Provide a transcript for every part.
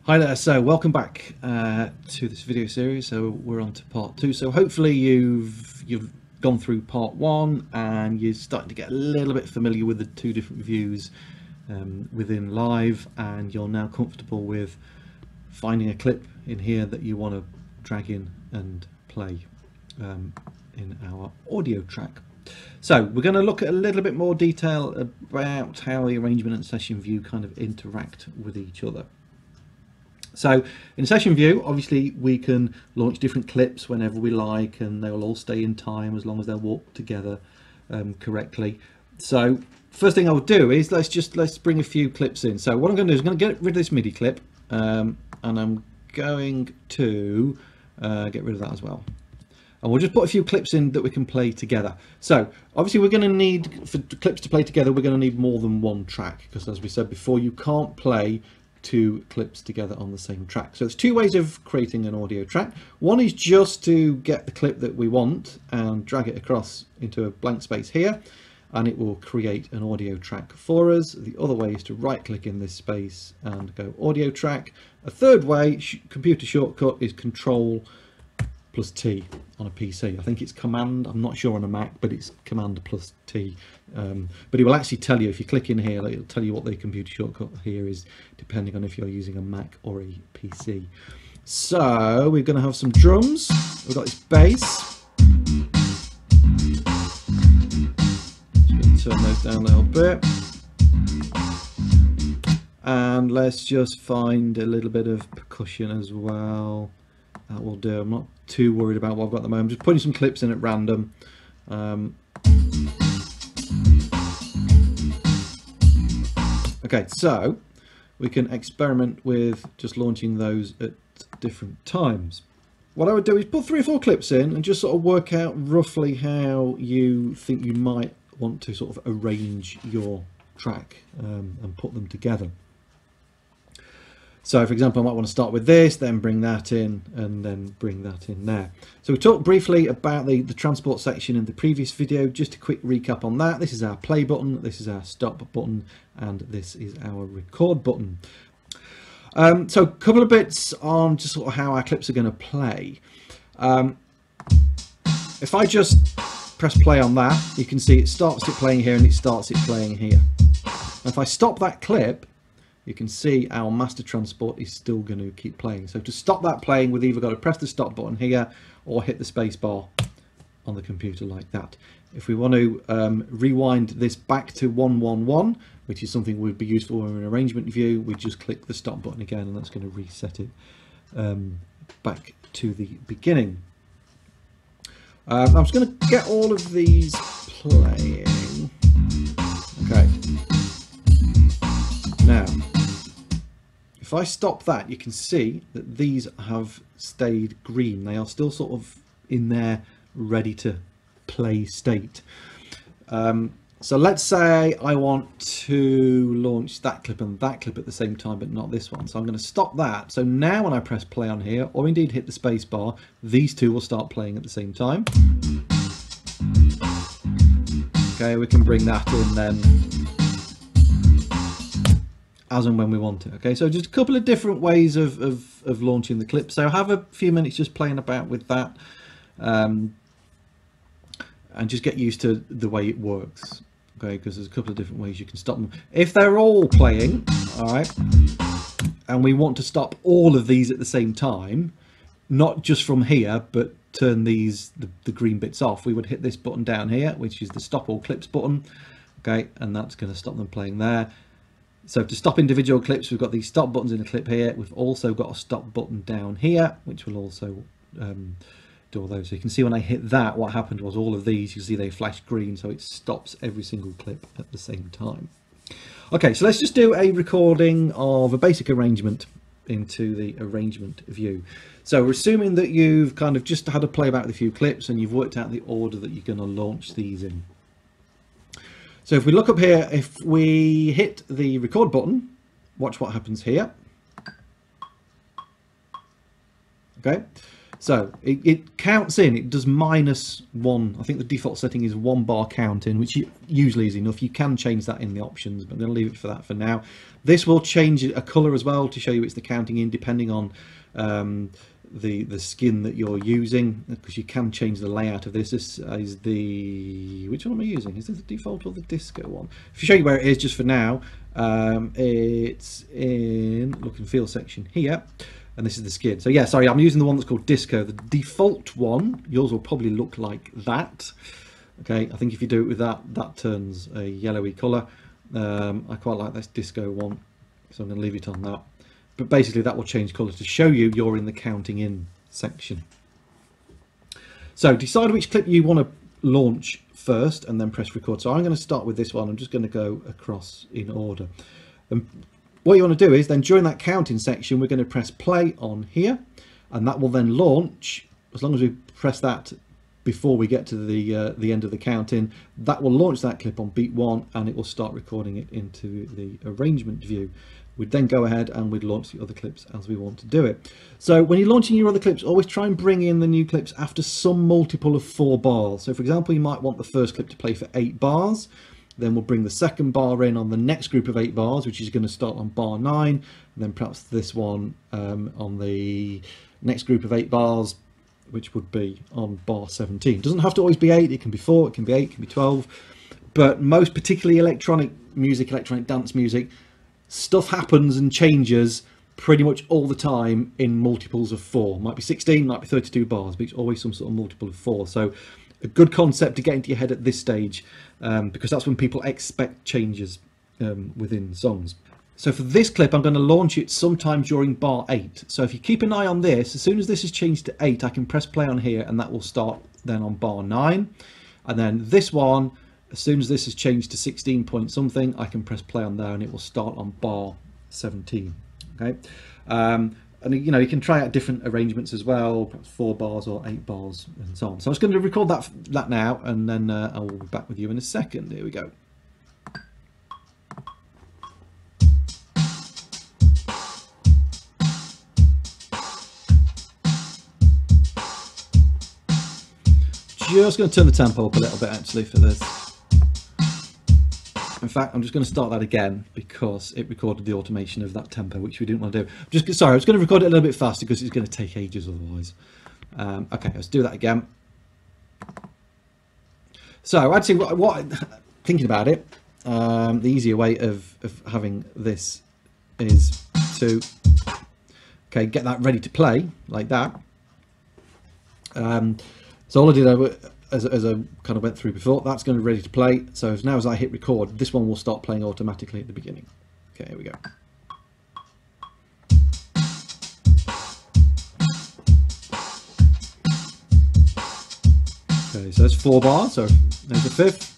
Hi there, so welcome back to this video series. So we're on to part 2. So hopefully you've gone through part 1 and you're starting to get a little bit familiar with the two different views within Live, and you're now comfortable with finding a clip in here that you want to drag in and play in our audio track. So we're going to look at a little bit more detail about how the arrangement and session view kind of interact with each other. So in session view, obviously we can launch different clips whenever we like, and they will all stay in time as long as they're walked together correctly. So first thing I will do is let's bring a few clips in. So what I'm going to do is I'm going to get rid of this MIDI clip, and I'm going to get rid of that as well. And we'll just put a few clips in that we can play together. So obviously we're going to need, for clips to play together, we're going to need more than one track, because as we said before, you can't play two clips together on the same track. So there's two ways of creating an audio track. One is just to get the clip that we want and drag it across into a blank space here, and it will create an audio track for us. The other way is to right click in this space and go audio track. A third way, computer shortcut, is Control plus T on a PC. I think it's Command, I'm not sure on a Mac, but it's Command plus T. But it will actually tell you, if you click in here, it'll tell you what the computer shortcut here is, depending on if you're using a Mac or a PC. So we're going to have some drums. We've got this bass. Just going to turn those down a little bit. And let's just find a little bit of percussion as well. That will do. I'm not too worried about what I've got at the moment. I'm just putting some clips in at random. Okay, so we can experiment with just launching those at different times. What I would do is put 3 or 4 clips in and just sort of work out roughly how you think you might want to sort of arrange your track and put them together. So for example, I might want to start with this, then bring that in, and then bring that in there. So we talked briefly about the transport section in the previous video. Just a quick recap on that. This is our play button, this is our stop button, and this is our record button. So a couple of bits on just sort of how our clips are going to play. If I just press play on that, you can see it starts it playing here and it starts it playing here. And if I stop that clip, you can see our master transport is still going to keep playing. So to stop that playing, we've either got to press the stop button here or hit the space bar on the computer like that. If we want to rewind this back to 111, which is something would be useful in an arrangement view, we just click the stop button again, and that's going to reset it back to the beginning. I'm just going to get all of these playing. Okay. Now, if I stop that, you can see that these have stayed green. They are still sort of in their ready to play state. So let's say I want to launch that clip and that clip at the same time, but not this one. So I'm going to stop that. So now when I press play on here, or indeed hit the space bar, these two will start playing at the same time. Okay, we can bring that in then as and when we want it. Okay, so just a couple of different ways of launching the clip. So have a few minutes just playing about with that, and just get used to the way it works. Okay, because there's a couple of different ways you can stop them. If they're all playing, all right, and we want to stop all of these at the same time, not just from here, but turn these the green bits off, we would hit this button down here, which is the stop all clips button. Okay, and that's going to stop them playing there. So to stop individual clips, we've got these stop buttons in the clip here. We've also got a stop button down here, which will also do all those. So you can see when I hit that, what happened was all of these, you see they flash green, so it stops every single clip at the same time. Okay, so let's just do a recording of a basic arrangement into the arrangement view. So we're assuming that you've kind of just had a play about with a few clips and you've worked out the order that you're going to launch these in. So if we look up here, if we hit the record button, watch what happens here. Okay, So it counts in, it does -1. I think the default setting is 1 bar count in, which usually is enough. You can change that in the options, but I'm going to leave it for that for now. This will change a color as well to show you it's the counting in, depending on the skin that you're using, because you can change the layout of this. This is the, which one am I using? Is this the default or the disco one? If you show you where it is just for now, it's in look and feel section here. And this is the skin. So yeah, sorry, I'm using the one that's called Disco. The default one, yours will probably look like that. Okay, I think if you do it with that, that turns a yellowy colour. I quite like this Disco one, so I'm going to leave it on that. But basically that will change colour to show you you're in the counting in section. So decide which clip you want to launch first and then press record. So I'm going to start with this one. I'm just going to go across in order. What you want to do is then during that counting section, we're going to press play on here, and that will then launch. As long as we press that before we get to the end of the counting, that will launch that clip on beat 1, and it will start recording it into the arrangement view. We'd then go ahead and we'd launch the other clips as we want to do it. So when you're launching your other clips, always try and bring in the new clips after some multiple of 4 bars. So for example, you might want the first clip to play for 8 bars. Then we'll bring the second bar in on the next group of 8 bars, which is going to start on bar 9, and then perhaps this one on the next group of 8 bars, which would be on bar 17. It doesn't have to always be 8, it can be 4, it can be 8, it can be 12, but most particularly electronic music, electronic dance music, stuff happens and changes pretty much all the time in multiples of 4. Might be 16, might be 32 bars, but it's always some sort of multiple of 4. So a good concept to get into your head at this stage, because that's when people expect changes within songs. So for this clip, I'm going to launch it sometime during bar 8. So if you keep an eye on this, as soon as this is changed to 8, I can press play on here, and that will start then on bar 9. And then this one, as soon as this is changed to 16 point something, I can press play on there, and it will start on bar 17. Okay. And you know, you can try out different arrangements as well, perhaps 4 bars or 8 bars and so on. So I'm just going to record that now, and then I will be back with you in a second. Here we go. Just going to turn the tempo up a little bit actually for this. In fact, I'm just going to start that again because it recorded the automation of that tempo, which we didn't want to do. Sorry, I was going to record it a little bit faster because it's going to take ages otherwise. Okay, let's do that again. So actually, what thinking about it, the easier way of having this is to get that ready to play like that. So all I did as I kind of went through before, that's going to be ready to play. So now as I hit record, this one will start playing automatically at the beginning. Okay, here we go. Okay, so that's 4 bars, so there's the 5th.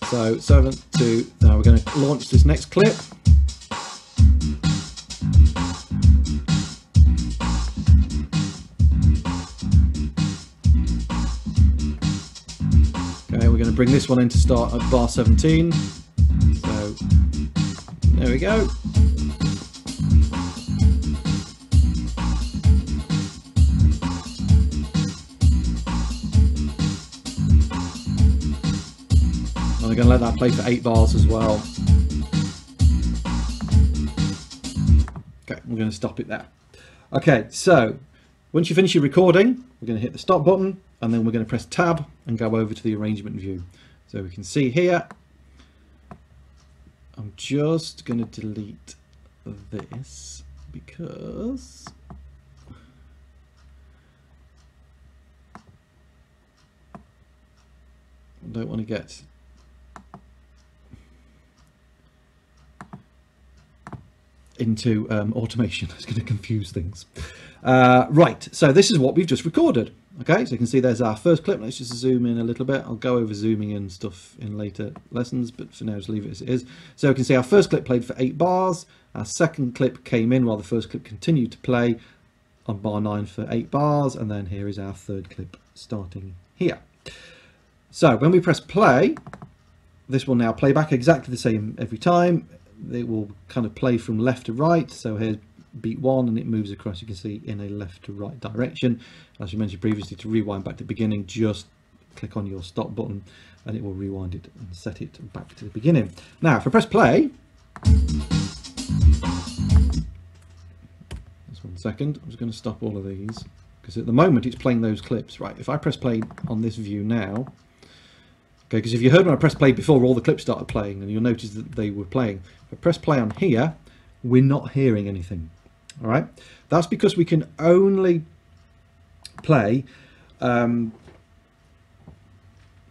So 7, 2, now we're going to launch this next clip. Okay, we're going to bring this one in to start at bar 17. So there we go. And we're going to let that play for 8 bars as well. Okay, we're going to stop it there. Okay, so once you finish your recording, we're going to hit the stop button, and then we're going to press tab and go over to the arrangement view. So we can see here, I'm just going to delete this because I don't want to get into automation. It's going to confuse things. Right, so this is what we've just recorded. Okay, so you can see there's our first clip. Let's just zoom in a little bit. I'll go over zooming in stuff in later lessons, but for now just leave it as it is. So you can see our first clip played for 8 bars. Our second clip came in while the first clip continued to play on bar 9 for 8 bars, and then here is our third clip starting here. So when we press play, this will now play back exactly the same every time. It will kind of play from left to right. So here's beat 1 and it moves across, you can see, in a left to right direction. As you mentioned previously, to rewind back to the beginning, just click on your stop button and it will rewind it and set it back to the beginning. Now if I press play, just 1 second, I'm just going to stop all of these because at the moment it's playing those clips. Right, if I press play on this view now, okay, because if you heard when I pressed play before, all the clips started playing and you'll notice that they were playing. If I press play on here, we're not hearing anything. All right, that's because we can only play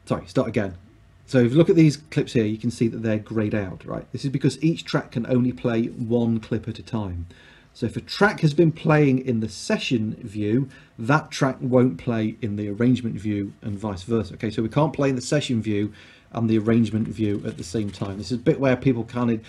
sorry, start again. So if you look at these clips here, you can see that they're grayed out, right? This is because each track can only play 1 clip at a time. So if a track has been playing in the session view, that track won't play in the arrangement view and vice versa. Okay, so we can't play in the session view and the arrangement view at the same time. This is a bit where people kind of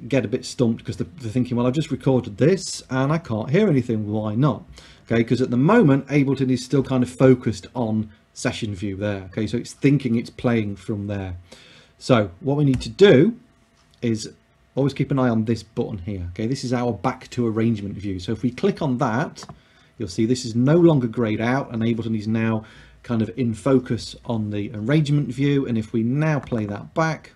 get a bit stumped because they're thinking, well, I've just recorded this and I can't hear anything. Why not? Okay, because at the moment, Ableton is still kind of focused on session view there. Okay, so it's thinking it's playing from there. So what we need to do is always keep an eye on this button here. Okay, this is our back to arrangement view. So if we click on that, you'll see this is no longer grayed out and Ableton is now kind of in focus on the arrangement view. And if we now play that back,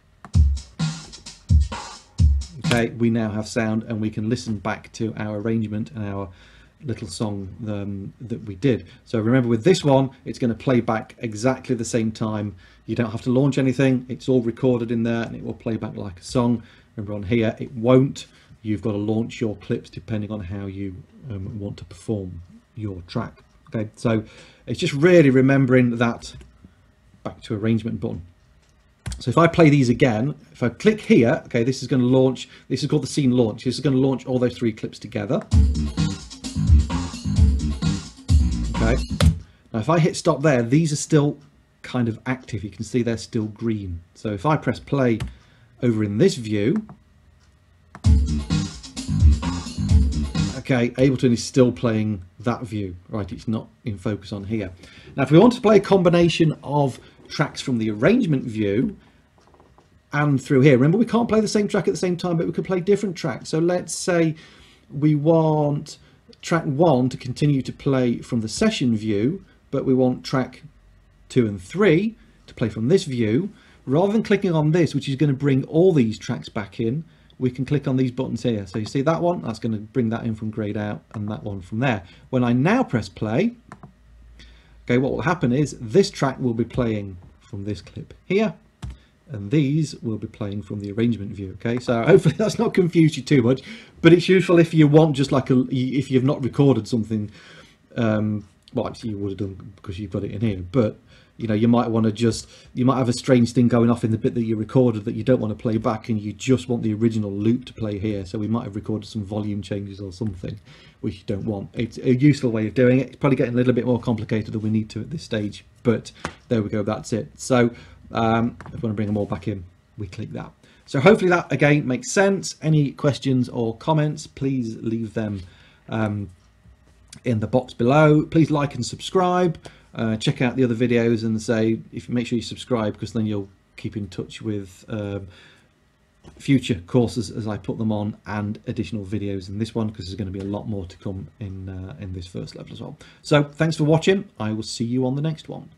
okay, we now have sound and we can listen back to our arrangement and our little song that we did. So remember, with this one, it's going to play back exactly the same time. You don't have to launch anything. It's all recorded in there and it will play back like a song. Remember, on here it won't. You've got to launch your clips depending on how you want to perform your track. Okay, so it's just really remembering that back to arrangement button. So if I play these again, if I click here, okay, this is going to launch. This is called the scene launch. This is going to launch all those 3 clips together. Okay, now if I hit stop there, these are still kind of active. You can see they're still green. So if I press play over in this view, okay, Ableton is still playing that view, right? It's not in focus on here. Now if we want to play a combination of tracks from the arrangement view and through here, remember we can't play the same track at the same time, but we could play different tracks. So let's say we want track 1 to continue to play from the session view, but we want track 2 and 3 to play from this view. Rather than clicking on this, which is going to bring all these tracks back in, we can click on these buttons here. So you see that one, that's going to bring that in from grayed out, and that one from there. When I now press play, okay, what will happen is this track will be playing from this clip here, and these will be playing from the arrangement view. Okay, so hopefully that's not confused you too much, but it's useful if you want just like if you've not recorded something. Well, actually you would have done because you've got it in here, but you know, you might want to you might have a strange thing going off in the bit that you recorded that you don't want to play back, and you just want the original loop to play here. So we might have recorded some volume changes or something which you don't want. It's a useful way of doing it. It's probably getting a little bit more complicated than we need to at this stage, but there we go, that's it. So if we want to bring them all back in, we click that. So hopefully that again makes sense. Any questions or comments, please leave them in the box below. Please like and subscribe. Check out the other videos and make sure you subscribe, because then you'll keep in touch with future courses as I put them on, and additional videos in this one, because there's going to be a lot more to come in this first level as well. So thanks for watching. I will see you on the next one.